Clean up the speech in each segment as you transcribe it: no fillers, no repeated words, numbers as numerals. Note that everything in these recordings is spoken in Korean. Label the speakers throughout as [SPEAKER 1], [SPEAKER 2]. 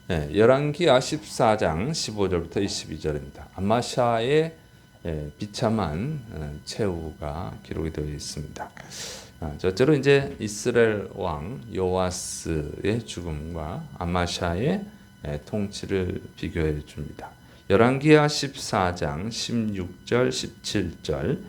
[SPEAKER 1] 열왕기하 14장 15절부터 22절입니다. 아마샤의 비참한 최후가 기록이 되어 있습니다. 첫째로 이제 이스라엘 왕 요아스의 죽음과 아마샤의 통치를 비교해 줍니다. 열왕기하 14장 16절 17절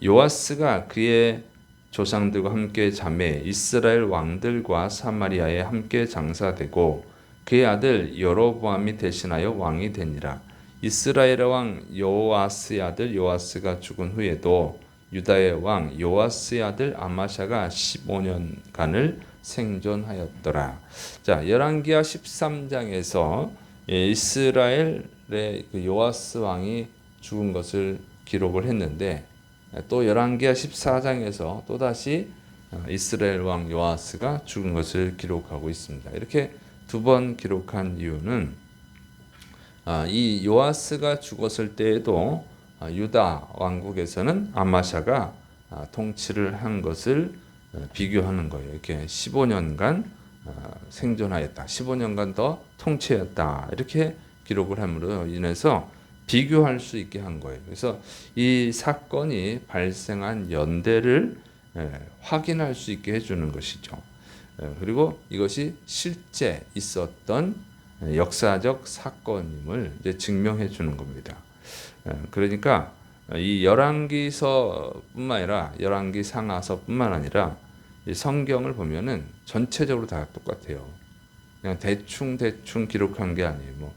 [SPEAKER 1] 요아스가 그의 조상들과 함께 잠에 이스라엘 왕들과 사마리아에 함께 장사되고 그의 아들 여로보암이 대신하여 왕이 되니라. 이스라엘의 왕 요아스의 아들 요아스가 죽은 후에도 유다의 왕 요아스의 아들 아마샤가 15년간을 생존하였더라. 자, 열왕기하 13장에서 이스라엘의 그 요아스 왕이 죽은 것을 기록을 했는데 또 열왕기하 14장에서 또다시 이스라엘 왕 요아스가 죽은 것을 기록하고 있습니다. 이렇게 두 번 기록한 이유는 이 요아스가 죽었을 때에도 유다 왕국에서는 아마샤가 통치를 한 것을 비교하는 거예요. 이렇게 15년간 생존하였다. 15년간 더 통치했다. 이렇게 기록을 함으로 인해서 비교할 수 있게 한 거예요. 그래서 이 사건이 발생한 연대를 확인할 수 있게 해주는 것이죠. 그리고 이것이 실제 있었던 역사적 사건임을 이제 증명해 주는 겁니다. 그러니까 이 열왕기서뿐만 아니라 열왕기 상하서뿐만 아니라 이 성경을 보면은 전체적으로 다 똑같아요. 그냥 대충 기록한 게 아니에요.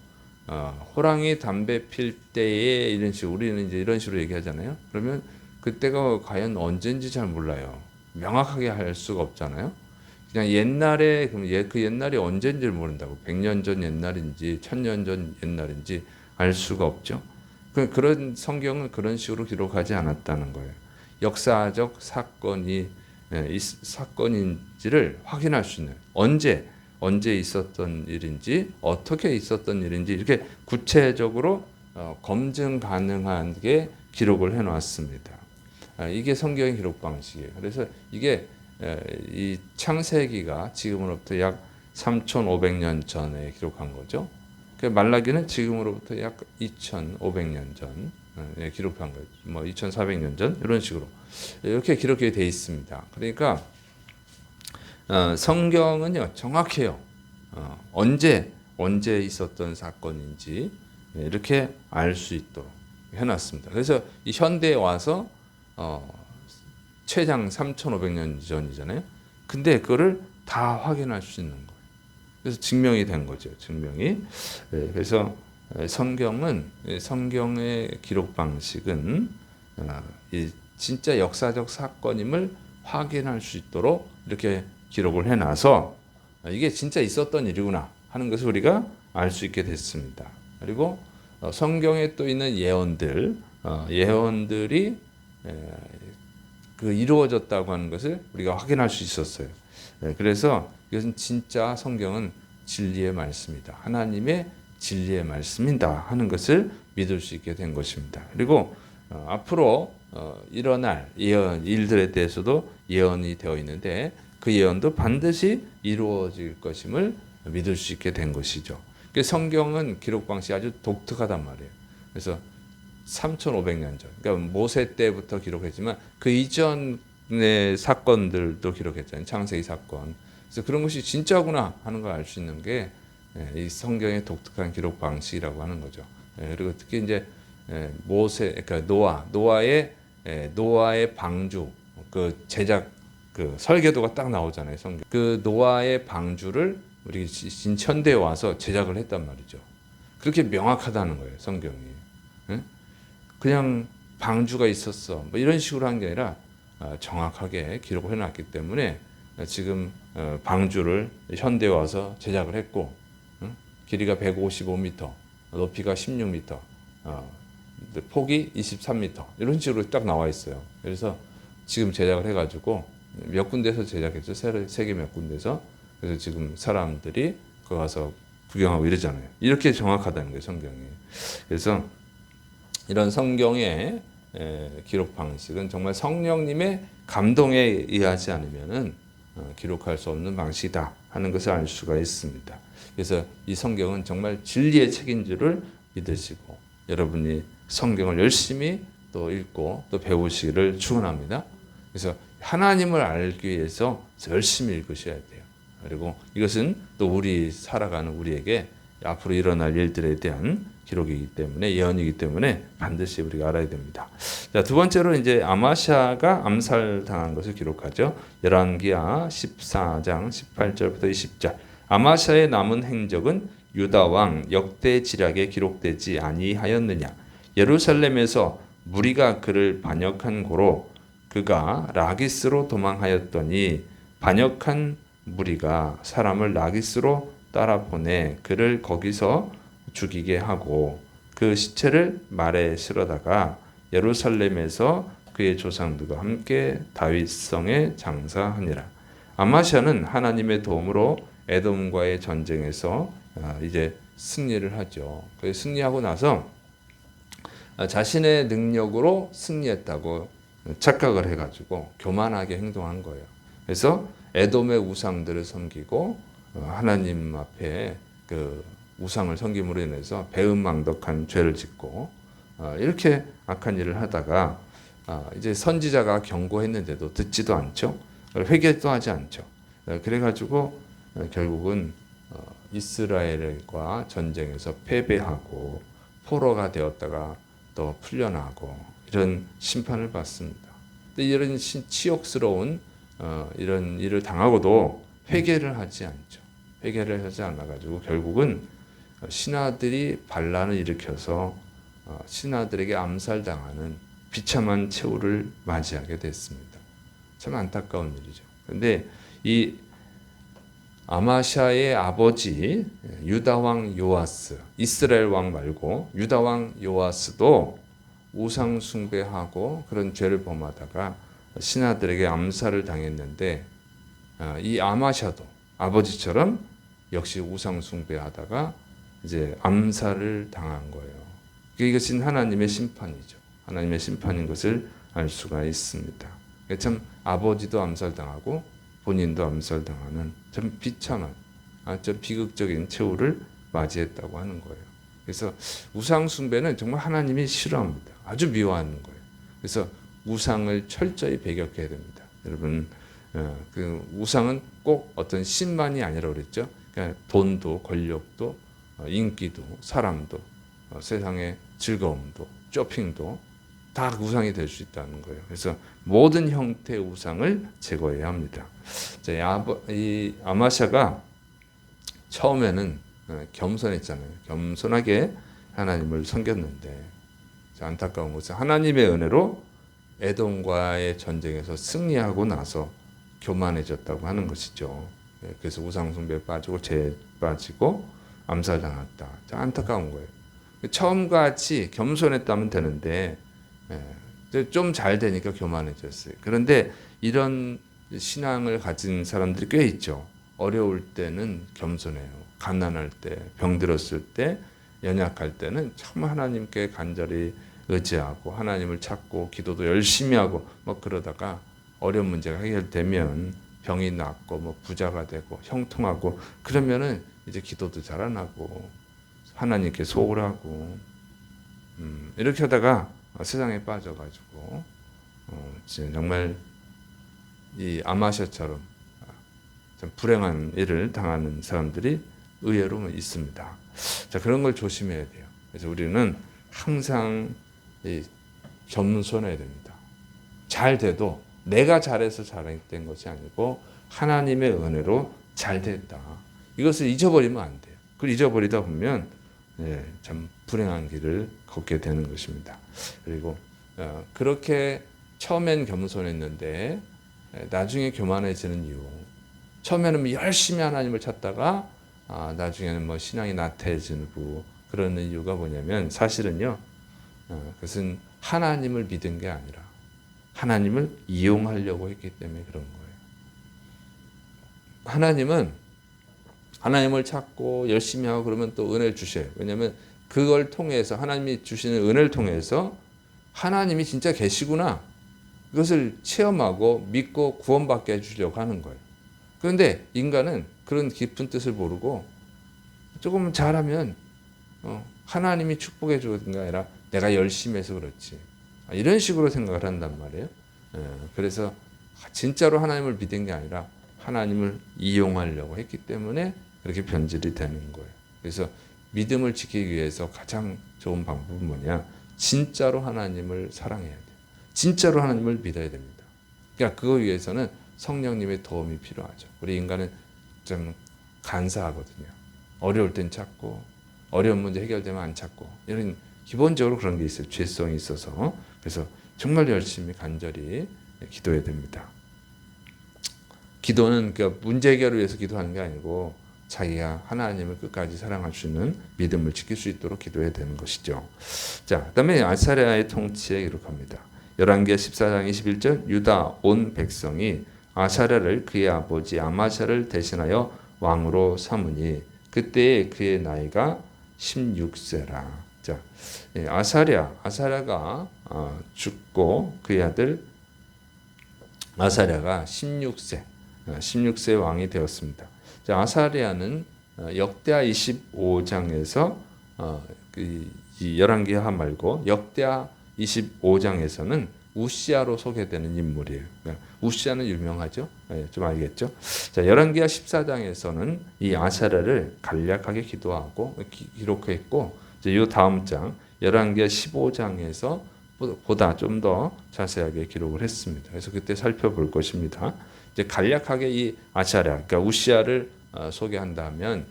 [SPEAKER 1] 호랑이 담배 필 때에 이런 식으로 우리는 이제 이런 식으로 얘기하잖아요. 그러면 그때가 과연 언젠지 잘 몰라요. 명확하게 할 수가 없잖아요. 그냥 옛날에 그럼 그 옛날이 언젠지를 모른다고 100년 전 옛날인지 1000년 전 옛날인지 알 수가 없죠. 그런 성경은 그런 식으로 기록하지 않았다는 거예요. 역사적 사건이 사건인지를 확인할 수 있는 언제 있었던 일인지 어떻게 있었던 일인지 이렇게 구체적으로 검증 가능한 게 기록을 해놨습니다. 이게 성경의 기록 방식이에요. 그래서 이게 이 창세기가 지금으로부터 약 3,500년 전에 기록한 거죠. 말라기는 지금으로부터 약 2,500년 전에 기록한 거죠. 2,400년 전 이런 식으로 이렇게 기록이 되어 있습니다. 그러니까 성경은요 정확해요. 언제 있었던 사건인지 이렇게 알 수 있도록 해놨습니다. 그래서 이 현대에 와서 최장 3,500년 전이잖아요. 근데 그거를 다 확인할 수 있는 거예요. 그래서 증명이 된 거죠. 증명이. 그래서 성경의 기록 방식은 이 진짜 역사적 사건임을 확인할 수 있도록 이렇게 기록을 해놔서 이게 진짜 있었던 일이구나 하는 것을 우리가 알 수 있게 됐습니다. 그리고 성경에 또 있는 예언들이 이루어졌다고 하는 것을 우리가 확인할 수 있었어요. 그래서 이것은 진짜 성경은 진리의 말씀이다. 하나님의 진리의 말씀이다 하는 것을 믿을 수 있게 된 것입니다. 그리고 앞으로 일어날 일들에 대해서도 예언이 되어 있는데 그 예언도 반드시 이루어질 것임을 믿을 수 있게 된 것이죠. 성경은 기록 방식이 아주 독특하단 말이에요. 그래서 3,500년 전, 그러니까 모세 때부터 기록했지만 그 이전의 사건들도 기록했잖아요. 창세기 사건. 그래서 그런 것이 진짜구나 하는 걸 알 수 있는 게 이 성경의 독특한 기록 방식이라고 하는 거죠. 그리고 특히 이제 그러니까 노아의 방주 그 제작 그 설계도가 딱 나오잖아요. 성경. 그 노아의 방주를 우리 현대에 와서 제작을 했단 말이죠. 그렇게 명확하다는 거예요. 성경이. 그냥 방주가 있었어. 이런 식으로 한 게 아니라 정확하게 기록을 해놨기 때문에 지금 방주를 현대에 와서 제작을 했고 길이가 155m, 높이가 16m, 폭이 23m 이런 식으로 딱 나와 있어요. 그래서 지금 제작을 해가지고 몇 군데서 제작했죠. 세계 몇 군데서. 그래서 지금 사람들이 거기 가서 구경하고 이러잖아요. 이렇게 정확하다는 거예요. 성경이. 그래서 이런 성경의 기록 방식은 정말 성령님의 감동에 의하지 않으면은 기록할 수 없는 방식이다 하는 것을 알 수가 있습니다. 그래서 이 성경은 정말 진리의 책인 줄을 믿으시고 여러분이 성경을 열심히 또 읽고 또 배우시기를 축원합니다. 그래서 하나님을 알기 위해서 열심히 읽으셔야 돼요. 그리고 이것은 또 우리 살아가는 우리에게 앞으로 일어날 일들에 대한 기록이기 때문에 예언이기 때문에 반드시 우리가 알아야 됩니다. 자, 두 번째로 이제 아마샤가 암살당한 것을 기록하죠. 열왕기하 14장 18절부터 20절. 아마샤의 남은 행적은 유다 왕 역대지략에 기록되지 아니하였느냐. 예루살렘에서 무리가 그를 반역한 고로 그가 라기스로 도망하였더니 반역한 무리가 사람을 라기스로 따라 보내 그를 거기서 죽이게 하고 그 시체를 말에 실어다가 예루살렘에서 그의 조상들과 함께 다윗성에 장사하니라. 아마샤는 하나님의 도움으로 에돔과의 전쟁에서 이제 승리를 하죠. 그 승리하고 나서 자신의 능력으로 승리했다고 착각을 해가지고 교만하게 행동한 거예요. 그래서 에돔의 우상들을 섬기고 하나님 앞에 그 우상을 섬김으로 인해서 배은망덕한 죄를 짓고 이렇게 악한 일을 하다가 이제 선지자가 경고했는데도 듣지도 않죠. 회개도 하지 않죠. 그래가지고 결국은 이스라엘과 전쟁에서 패배하고 포로가 되었다가 또 풀려나고 이런 심판을 받습니다. 이런 치욕스러운 이런 일을 당하고도 회개를 하지 않죠. 회개를 하지 않아가지고 결국은 신하들이 반란을 일으켜서 신하들에게 암살당하는 비참한 최후를 맞이하게 됐습니다. 참 안타까운 일이죠. 그런데 이 아마샤의 아버지 유다 왕 요아스, 이스라엘 왕 말고 유다 왕 요아스도 우상 숭배하고 그런 죄를 범하다가 신하들에게 암살을 당했는데 이 아마샤도 아버지처럼 역시 우상 숭배하다가 이제 암살을 당한 거예요. 이것은 하나님의 심판이죠. 하나님의 심판인 것을 알 수가 있습니다. 참 아버지도 암살당하고 본인도 암살당하는 참 비참한, 좀 비극적인 최후를 맞이했다고 하는 거예요. 그래서 우상 숭배는 정말 하나님이 싫어합니다. 아주 미워하는 거예요. 그래서 우상을 철저히 배격해야 됩니다. 여러분, 그 우상은 꼭 어떤 신만이 아니라 그랬죠. 그러니까 돈도, 권력도, 인기도, 사람도, 세상의 즐거움도, 쇼핑도 다 우상이 될 수 있다는 거예요. 그래서 모든 형태의 우상을 제거해야 합니다. 이 아마샤가 처음에는 겸손했잖아요. 겸손하게 하나님을 섬겼는데 안타까운 것은 하나님의 은혜로 에돔과의 전쟁에서 승리하고 나서 교만해졌다고 하는 것이죠. 그래서 우상숭배에 빠지고 죄에 빠지고 암살당했다. 안타까운 거예요. 처음과 같이 겸손했다면 되는데 좀 잘 되니까 교만해졌어요. 그런데 이런 신앙을 가진 사람들이 꽤 있죠. 어려울 때는 겸손해요. 가난할 때, 병들었을 때, 연약할 때는 참 하나님께 간절히 의지하고 하나님을 찾고 기도도 열심히 하고 뭐 그러다가 어려운 문제가 해결되면 병이 낫고 뭐 부자가 되고 형통하고 그러면은 이제 기도도 잘 안 하고 하나님께 소홀하고 이렇게 하다가 세상에 빠져가지고 정말 이 아마샤처럼 참 불행한 일을 당하는 사람들이 의외로 있습니다. 자, 그런 걸 조심해야 돼요. 그래서 우리는 항상 겸손해야 됩니다. 잘 돼도 내가 잘해서 잘된 것이 아니고 하나님의 은혜로 잘 됐다. 이것을 잊어버리면 안 돼요. 그걸 잊어버리다 보면 참 불행한 길을 걷게 되는 것입니다. 그리고 그렇게 처음엔 겸손했는데 나중에 교만해지는 이유. 처음에는 열심히 하나님을 찾다가 나중에는 뭐 신앙이 나태해지고 그러는 이유가 뭐냐면 사실은요. 그것은 하나님을 믿은 게 아니라 하나님을 이용하려고 했기 때문에 그런 거예요. 하나님은 하나님을 찾고 열심히 하고 그러면 또 은혜를 주셔요. 왜냐하면 그걸 통해서 하나님이 주시는 은혜를 통해서 하나님이 진짜 계시구나. 그것을 체험하고 믿고 구원받게 해주려고 하는 거예요. 그런데 인간은 그런 깊은 뜻을 모르고 조금 잘하면 하나님이 축복해 주는 게 아니라 내가 열심히 해서 그렇지. 이런 식으로 생각을 한단 말이에요. 그래서 진짜로 하나님을 믿은 게 아니라 하나님을 이용하려고 했기 때문에 그렇게 변질이 되는 거예요. 그래서 믿음을 지키기 위해서 가장 좋은 방법은 뭐냐? 진짜로 하나님을 사랑해야 돼요. 진짜로 하나님을 믿어야 됩니다. 그러니까 그거 위해서는 성령님의 도움이 필요하죠. 우리 인간은 좀 간사하거든요. 어려울 땐 찾고 어려운 문제 해결되면 안 찾고 이런 기본적으로 그런 게 있어요. 죄성이 있어서. 그래서 정말 열심히 간절히 기도해야 됩니다. 기도는 그러니까 문제 해결을 위해서 기도하는 게 아니고 자기가 하나님을 끝까지 사랑할 수 있는 믿음을 지킬 수 있도록 기도해야 되는 것이죠. 자, 그다음에 아사랴의 통치에 기록합니다. 열왕기하 14장 21절 유다 온 백성이 아사랴를 그의 아버지 아마샤를 대신하여 왕으로 삼으니 그때에 그의 나이가 16세라. 자, 아사랴가 죽고 그의 아들 아사랴가 16세 왕이 되었습니다. 자, 아사랴는 역대하 25장에서 이 열왕기하 말고 역대하 25장에서는 우시아로 소개되는 인물이에요. 우시아는 유명하죠. 좀 알겠죠. 자, 열왕기하 14장에서는 이 아사랴를 간략하게 기도하고 기록했고 이제 이 다음 장 열왕기하 15장에서 보다 좀 더 자세하게 기록을 했습니다. 그래서 그때 살펴볼 것입니다. 이제 간략하게 이 아사랴, 그러니까 우시아를 소개한다면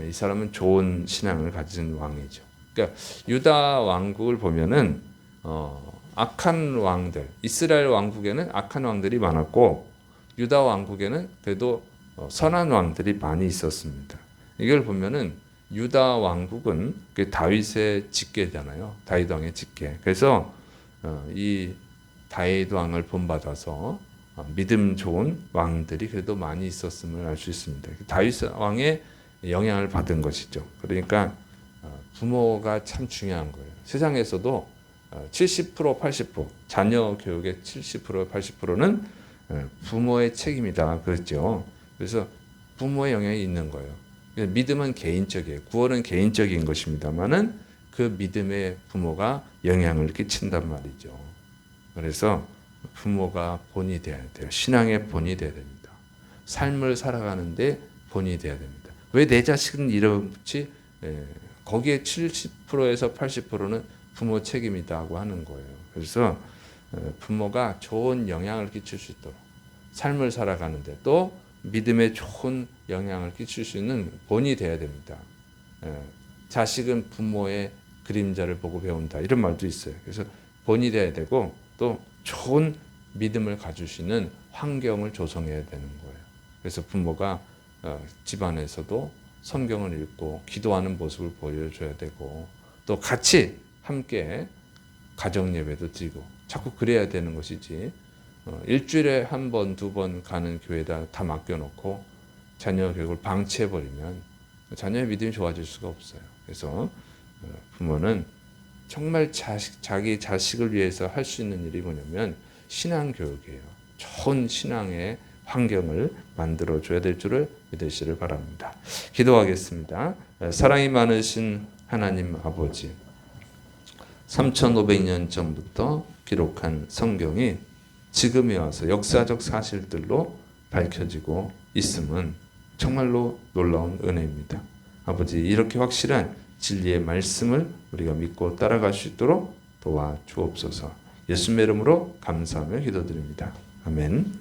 [SPEAKER 1] 이 사람은 좋은 신앙을 가진 왕이죠. 그러니까 유다 왕국을 보면은 악한 왕들, 이스라엘 왕국에는 악한 왕들이 많았고 유다 왕국에는 그래도 선한 왕들이 많이 있었습니다. 이걸 보면은 유다 왕국은 그 다윗의 직계잖아요. 다윗 왕의 직계. 그래서 이 다윗 왕을 본받아서 믿음 좋은 왕들이 그래도 많이 있었음을 알 수 있습니다. 다윗 왕의 영향을 받은 것이죠. 그러니까 부모가 참 중요한 거예요. 세상에서도 70% 80% 자녀 교육의 70% 80%는 부모의 책임이다 그랬죠. 그래서 부모의 영향이 있는 거예요. 믿음은 개인적이에요. 구원은 개인적인 것입니다만은 그 믿음에 부모가 영향을 끼친단 말이죠. 그래서 부모가 본이 돼야 돼요. 신앙의 본이 돼야 됩니다. 삶을 살아가는데 본이 돼야 됩니다. 왜 내 자식은 이렇지? 거기에 70%에서 80%는 부모 책임이다고 하는 거예요. 그래서 부모가 좋은 영향을 끼칠 수 있도록 삶을 살아가는데 또 믿음에 좋은 영향을 끼칠 수 있는 본이 돼야 됩니다. 자식은 부모의 그림자를 보고 배운다 이런 말도 있어요. 그래서 본이 돼야 되고 또 좋은 믿음을 가질 수 있는 환경을 조성해야 되는 거예요. 그래서 부모가 집안에서도 성경을 읽고 기도하는 모습을 보여줘야 되고 또 같이 함께 가정 예배도 드리고 자꾸 그래야 되는 것이지 일주일에 한 번, 두 번 가는 교회에다 다 맡겨놓고 자녀 교육을 방치해버리면 자녀의 믿음이 좋아질 수가 없어요. 그래서 부모는 정말 자기 자식을 위해서 할 수 있는 일이 뭐냐면 신앙교육이에요. 좋은 신앙의 환경을 만들어줘야 될 줄을 믿으시를 바랍니다. 기도하겠습니다. 사랑이 많으신 하나님 아버지 3500년 전부터 기록한 성경이 지금에 와서 역사적 사실들로 밝혀지고 있음은 정말로 놀라운 은혜입니다. 아버지 이렇게 확실한 진리의 말씀을 우리가 믿고 따라갈 수 있도록 도와주옵소서. 예수님의 이름으로 감사하며 기도드립니다. 아멘.